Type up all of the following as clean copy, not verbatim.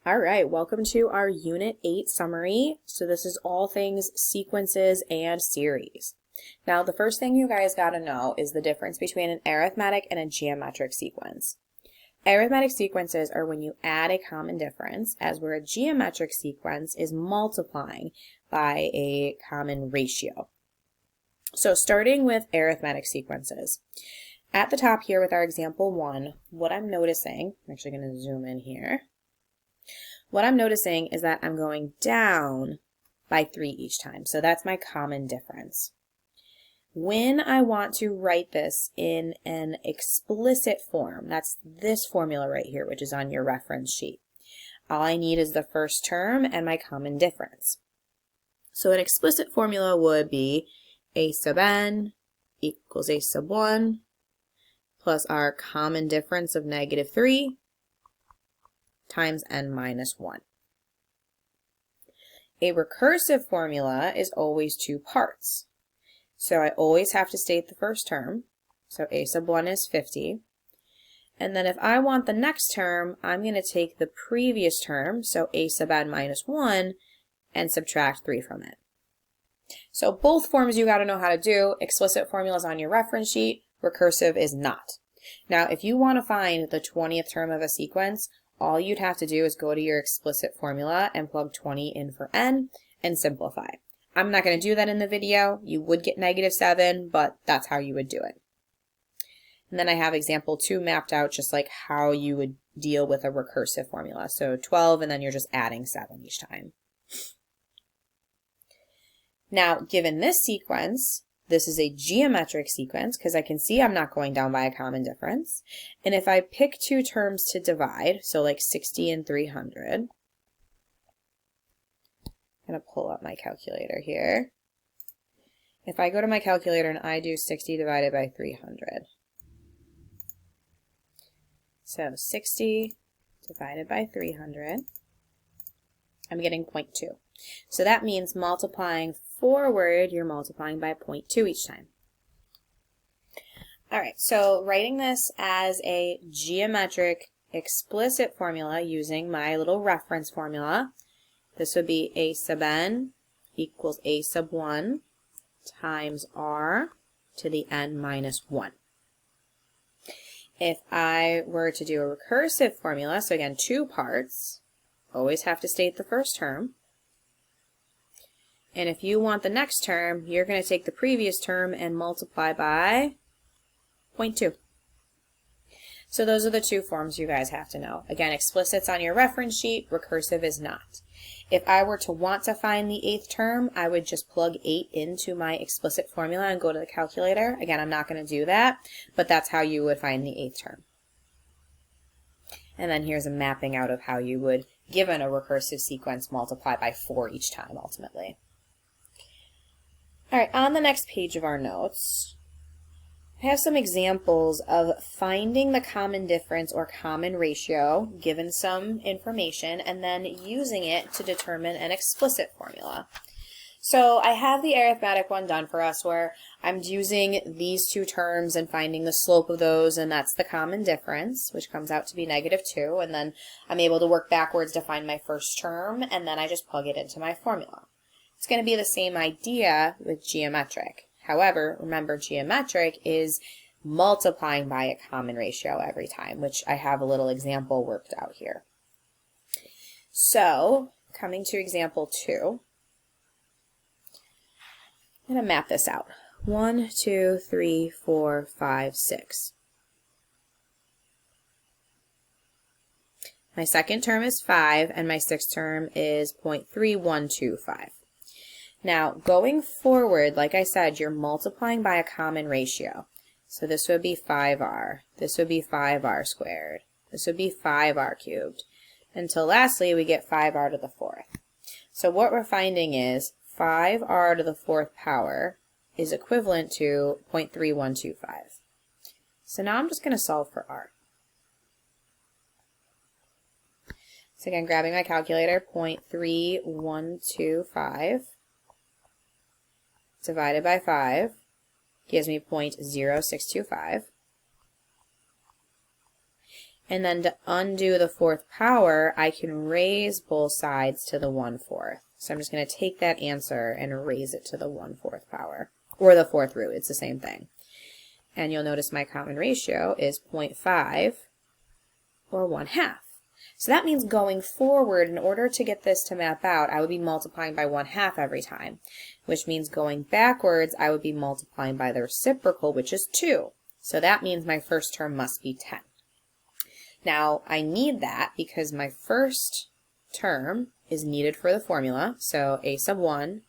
All right, welcome to our Unit 8 summary. So this is all things sequences and series. Now, the first thing you guys got to know is the difference between an arithmetic and a geometric sequence. Arithmetic sequences are when you add a common difference, as where a geometric sequence is multiplying by a common ratio. So starting with arithmetic sequences. At the top here with our example 1, what I'm noticing, I'm actually going to zoom in here. What I'm noticing is that I'm going down by 3 each time. So that's my common difference. When I want to write this in an explicit form, that's this formula right here, which is on your reference sheet. All I need is the first term and my common difference. So an explicit formula would be a sub n equals a sub 1 plus our common difference of -3 times n minus 1. A recursive formula is always 2 parts. So I always have to state the first term. So a sub 1 is 50. And then if I want the next term, I'm going to take the previous term, so a sub n minus 1, and subtract 3 from it. So both forms you got to know how to do. Explicit formula is on your reference sheet. Recursive is not. Now, if you want to find the 20th term of a sequence, all you'd have to do is go to your explicit formula and plug 20 in for n and simplify. I'm not going to do that in the video. You would get -7, but that's how you would do it. And then I have example 2 mapped out just like how you would deal with a recursive formula. So 12 and then you're just adding 7 each time. Now, given this sequence, this is a geometric sequence because I can see I'm not going down by a common difference. And if I pick 2 terms to divide, so like 60 and 300, I'm going to pull up my calculator here. If I go to my calculator and I do 60 divided by 300, so 60 divided by 300, I'm getting 0.2. So that means multiplying forward, you're multiplying by 0.2 each time. All right, so writing this as a geometric explicit formula using my little reference formula, this would be a sub n equals a sub 1 times r to the n minus 1. If I were to do a recursive formula, so again, 2 parts, always have to state the first term. And if you want the next term, you're going to take the previous term and multiply by 0.2. So those are the 2 forms you guys have to know. Again, explicit's on your reference sheet, recursive is not. If I were to want to find the 8th term, I would just plug 8 into my explicit formula and go to the calculator. Again, I'm not going to do that, but that's how you would find the 8th term. And then here's a mapping out of how you would, given a recursive sequence, multiply by 4 each time ultimately. All right, on the next page of our notes, I have some examples of finding the common difference or common ratio, given some information, and then using it to determine an explicit formula. So I have the arithmetic one done for us where I'm using these 2 terms and finding the slope of those, and that's the common difference, which comes out to be -2, and then I'm able to work backwards to find my first term, and then I just plug it into my formula. It's going to be the same idea with geometric. However, remember geometric is multiplying by a common ratio every time, which I have a little example worked out here. So, coming to example 2, I'm going to map this out. 1, 2, 3, 4, 5, 6. My second term is 5, and my 6th term is 0.3125. Now, going forward, like I said, you're multiplying by a common ratio. So this would be 5r. This would be 5r squared. This would be 5r cubed. Until lastly, we get 5r to the 4th. So what we're finding is 5r to the 4th power is equivalent to 0.3125. So now I'm just going to solve for r. So again, grabbing my calculator, 0.3125 divided by 5 gives me 0.0625. And then to undo the fourth power, I can raise both sides to the 1/4. So I'm just going to take that answer and raise it to the 1/4 power, or the fourth root. It's the same thing. And you'll notice my common ratio is 0.5, or 1/2. So that means going forward, in order to get this to map out, I would be multiplying by 1/2 every time, which means going backwards, I would be multiplying by the reciprocal, which is 2. So that means my first term must be 10. Now, I need that because my first term is needed for the formula, so a sub 1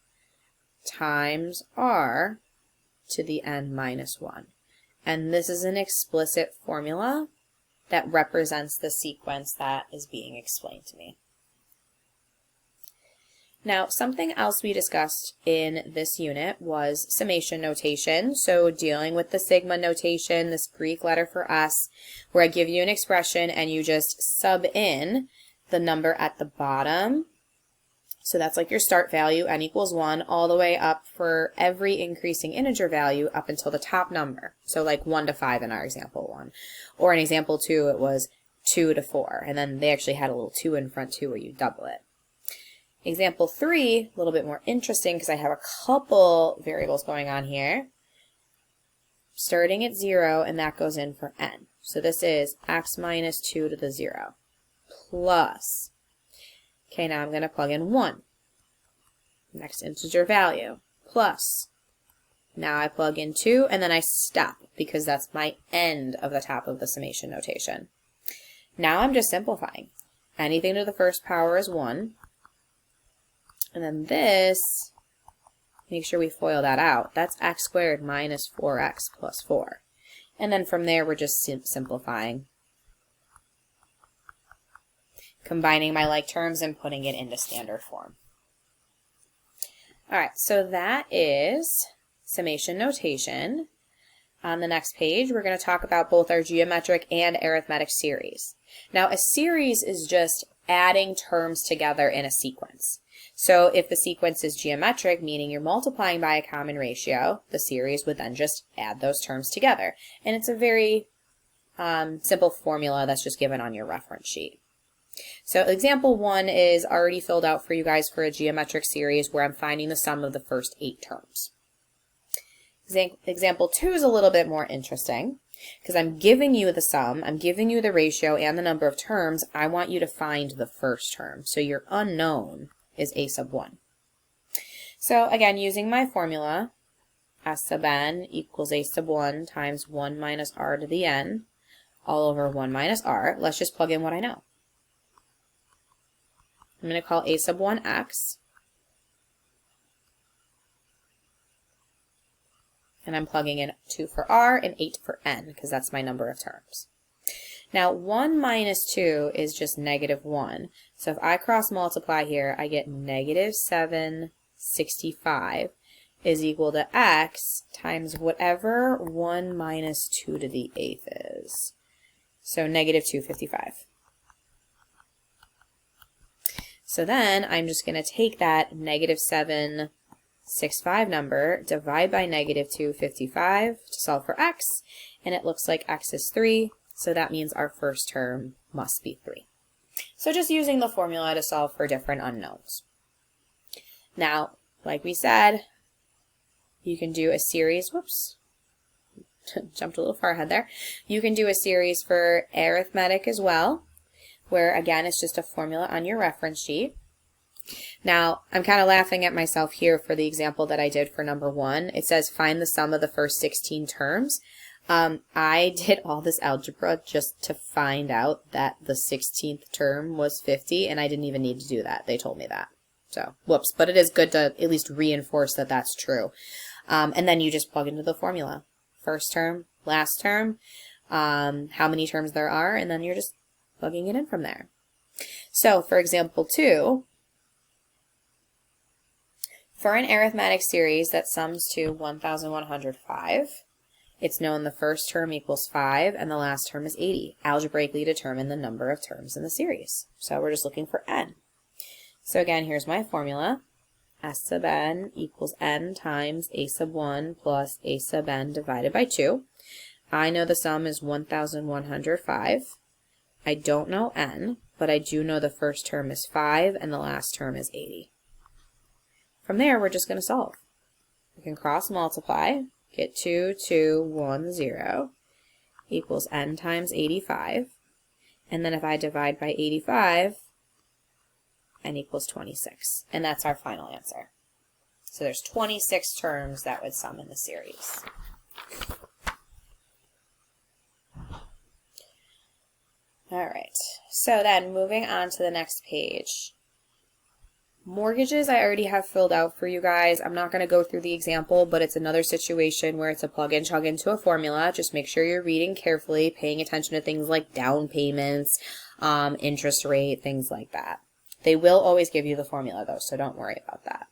times r to the n minus 1. And this is an explicit formula that represents the sequence that is being explained to me. Now, something else we discussed in this unit was summation notation. So dealing with the sigma notation, this Greek letter for us, where I give you an expression and you just sub in the number at the bottom. So that's like your start value, n equals 1, all the way up for every increasing integer value up until the top number. So like 1 to 5 in our example 1. Or in example 2, it was 2 to 4. And then they actually had a little 2 in front too, where you double it. Example 3, a little bit more interesting because I have a couple variables going on here. Starting at 0, and that goes in for n. So this is x minus 2 to the 0 plus. Okay, now I'm going to plug in 1. Next integer value, plus. Now I plug in 2, and then I stop, because that's my end of the top of the summation notation. Now I'm just simplifying. Anything to the first power is 1. And then this, make sure we FOIL that out. That's x squared minus 4x plus 4. And then from there, we're just simplifying. Combining my like terms and putting it into standard form. All right, so that is summation notation. On the next page, we're going to talk about both our geometric and arithmetic series. Now, a series is just adding terms together in a sequence. So if the sequence is geometric, meaning you're multiplying by a common ratio, the series would then just add those terms together. And it's a very simple formula that's just given on your reference sheet. So example 1 is already filled out for you guys for a geometric series where I'm finding the sum of the first 8 terms. Example 2 is a little bit more interesting because I'm giving you the sum, I'm giving you the ratio and the number of terms. I want you to find the first term. So your unknown is a sub 1. So again, using my formula, s sub n equals a sub 1 times 1 minus r to the n all over 1 minus r. Let's just plug in what I know. I'm going to call a sub 1 x. And I'm plugging in 2 for r and 8 for n because that's my number of terms. Now 1 minus 2 is just negative 1. So if I cross multiply here, I get negative 765 is equal to x times whatever 1 minus 2 to the 8th is. So negative 255. So then I'm just going to take that negative 765 number, divide by negative 255 to solve for x, and it looks like x is 3, so that means our first term must be 3. So just using the formula to solve for different unknowns. Now, like we said, you can do a series, whoops, jumped a little far ahead there. You can do a series for arithmetic as well, where again, it's just a formula on your reference sheet. Now, I'm kind of laughing at myself here for the example that I did for number 1. It says find the sum of the first 16 terms. I did all this algebra just to find out that the 16th term was 50, and I didn't even need to do that. They told me that. So, whoops. But it is good to at least reinforce that that's true. And then you just plug into the formula. First term, last term, how many terms there are, and then you're just plugging it in from there. So, for example 2, for an arithmetic series that sums to 1,105, it's known the first term equals 5 and the last term is 80. Algebraically determine the number of terms in the series. So we're just looking for n. So again, here's my formula. S sub n equals n times a sub 1 plus a sub n divided by 2. I know the sum is 1,105. I don't know n, but I do know the first term is 5 and the last term is 80. From there, we're just going to solve. We can cross multiply, get 2, 2, 1, 0 equals n times 85. And then if I divide by 85, n equals 26. And that's our final answer. So there's 26 terms that would sum in the series. All right, so then moving on to the next page. Mortgages I already have filled out for you guys. I'm not going to go through the example, but it's another situation where it's a plug and chug into a formula. Just make sure you're reading carefully, paying attention to things like down payments, interest rate, things like that. They will always give you the formula though, so don't worry about that.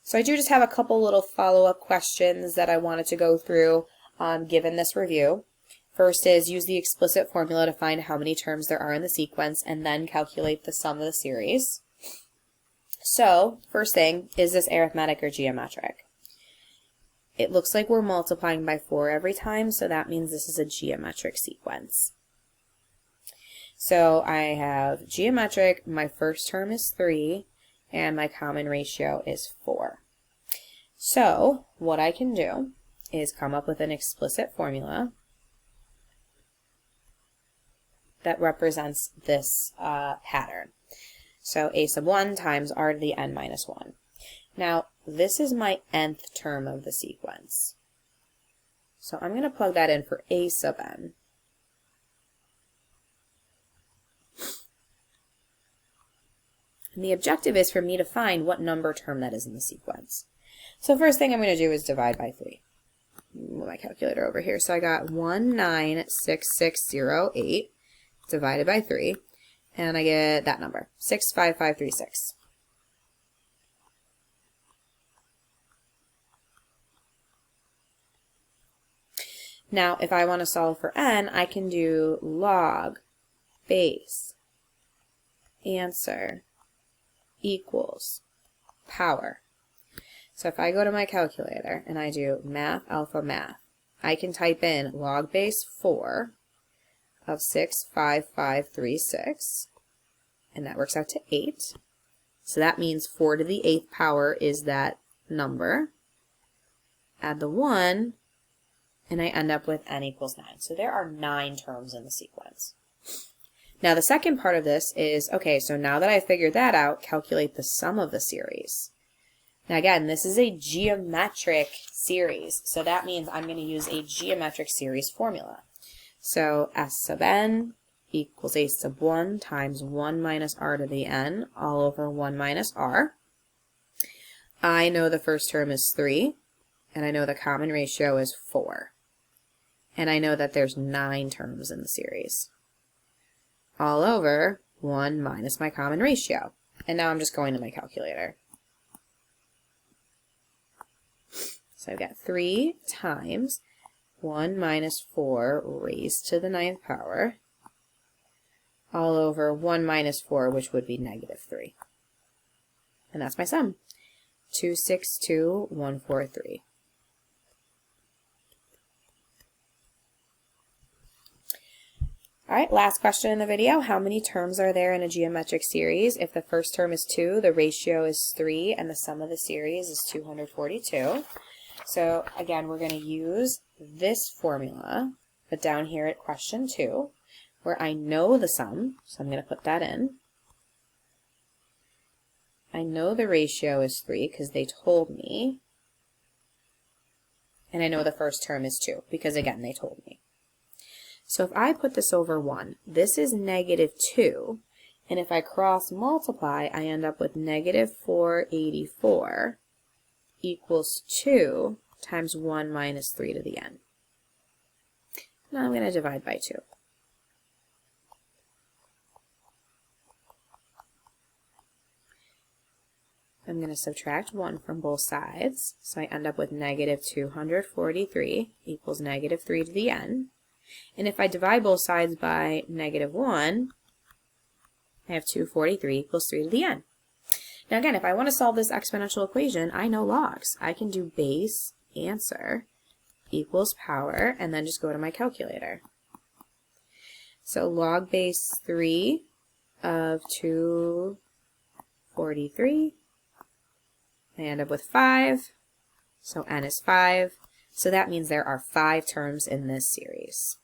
So I do just have a couple little follow-up questions that I wanted to go through given this review. First is use the explicit formula to find how many terms there are in the sequence and then calculate the sum of the series. So, first thing, is this arithmetic or geometric? It looks like we're multiplying by 4 every time, so that means this is a geometric sequence. So I have geometric, my first term is 3, and my common ratio is 4. So, what I can do is come up with an explicit formula that represents this pattern. So a sub 1 times r to the n minus 1. Now, this is my nth term of the sequence. So I'm going to plug that in for a sub n. And the objective is for me to find what number term that is in the sequence. So first thing I'm going to do is divide by 3. Move my calculator over here. So I got 196608 divided by 3. And I get that number, 65536. Now, if I want to solve for n, I can do log base answer equals power. So if I go to my calculator and I do math alpha math, I can type in log base 4 of 65536, and that works out to 8. So that means 4 to the 8th power is that number. Add the 1, and I end up with n equals 9. So there are 9 terms in the sequence. Now the second part of this is, okay, so now that I figured that out, calculate the sum of the series. Now again, this is a geometric series, so that means I'm going to use a geometric series formula. So S sub n equals a sub 1 times 1 minus r to the n all over 1 minus r. I know the first term is 3, and I know the common ratio is 4. And I know that there's 9 terms in the series. All over 1 minus my common ratio. And now I'm just going to my calculator. So I've got 3 times 1 minus 4 raised to the 9th power, all over 1 minus 4, which would be negative 3. And that's my sum, 262143. All right, last question in the video. How many terms are there in a geometric series? If the first term is 2, the ratio is 3, and the sum of the series is 242. So again, we're going to use this formula, but down here at question 2, where I know the sum, so I'm going to put that in. I know the ratio is 3 because they told me. And I know the first term is 2 because, again, they told me. So if I put this over 1, this is negative 2. And if I cross multiply, I end up with negative 484 equals 2 times 1 minus 3 to the n. Now I'm going to divide by 2. I'm going to subtract 1 from both sides, so I end up with negative 243 equals negative 3 to the n. And if I divide both sides by negative 1, I have 243 equals 3 to the n. Now again, if I want to solve this exponential equation, I know logs. I can do base answer equals power, and then just go to my calculator. So log base 3 of 243. I end up with 5. So n is 5. So that means there are 5 terms in this series.